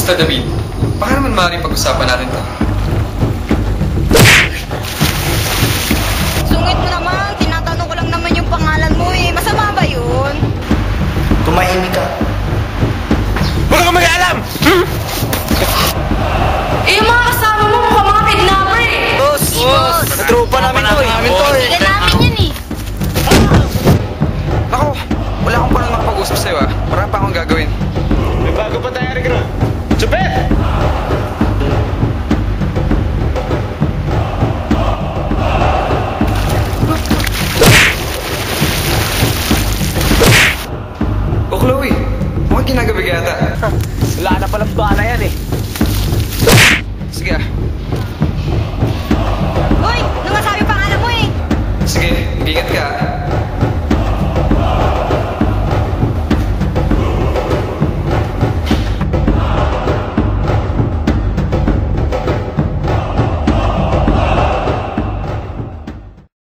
Kamusta, David? Baka naman maaaring pag-usapan natin to. Sungit mo naman. Tinatanong ko lang naman yung pangalan mo eh. Masama ba yun? Tumahimik ka. Wala kang mag-alam!